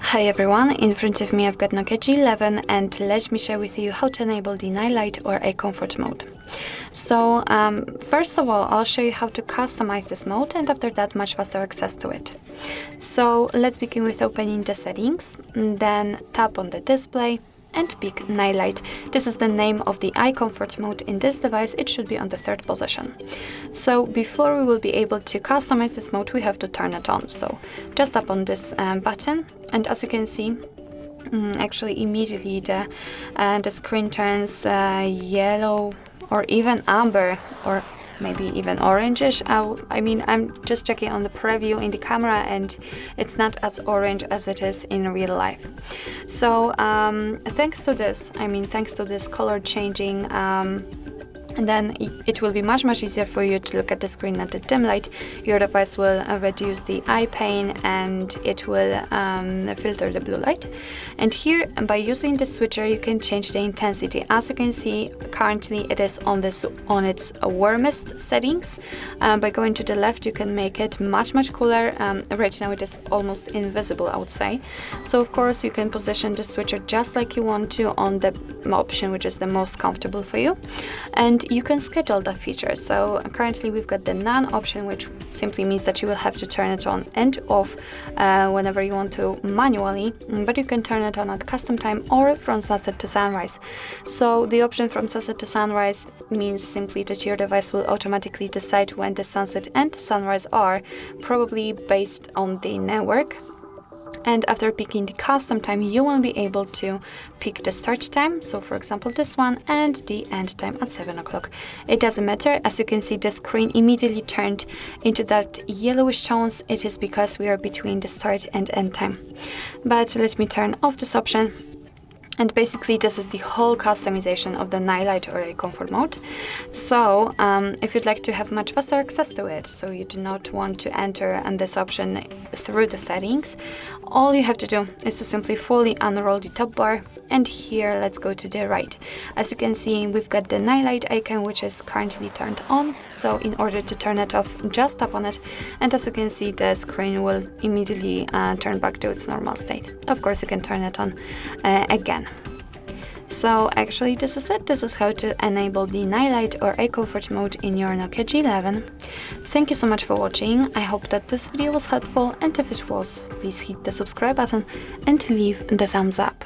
Hi everyone, in front of me I've got Nokia G11 and let me share with you how to enable the night light or a comfort mode. So first of all, I'll show you how to customize this mode and after that much faster access to it. So let's begin with opening the settings, then tap on the display and pick night light. This is the name of the eye comfort mode in this device. It should be on the third position. So before we will be able to customize this mode, we have to turn it on. So just tap on this button and as you can see, actually immediately the screen turns yellow or even amber or maybe even orangish. I mean, I'm just checking on the preview in the camera and it's not as orange as it is in real life. So thanks to this color changing, and then it will be much easier for you to look at the screen at the dim light. Your device will reduce the eye pain and it will filter the blue light. And here, by using the switcher, you can change the intensity. As you can see, currently it is on its warmest settings. By going to the left, you can make it much cooler. Right now it is almost invisible outside. So of course you can position the switcher just like you want to on the option which is the most comfortable for you. And you can schedule that feature. So currently we've got the none option, which simply means that you will have to turn it on and off whenever you want to manually, but you can turn it on at custom time or from sunset to sunrise. So the option from sunset to sunrise means simply that your device will automatically decide when the sunset and sunrise are, probably based on the network. And after picking the custom time, you will be able to pick the start time, so for example this one, and the end time at 7 o'clock. It doesn't matter, as you can see the screen immediately turned into that yellowish tones. It is because we are between the start and end time. But let me turn off this option. And basically this is the whole customization of the night light or a comfort mode. So if you'd like to have much faster access to it, so you do not want to enter this option through the settings, all you have to do is to simply fully unroll the top bar, and here let's go to the right. As you can see, we've got the night light icon which is currently turned on. So in order to turn it off, just tap on it, and as you can see the screen will immediately turn back to its normal state. Of course you can turn it on again. So actually this is it. This is how to enable the night light or a comfort mode in your Nokia G11. Thank you so much for watching. I hope that this video was helpful, and if it was, please hit the subscribe button and leave the thumbs up.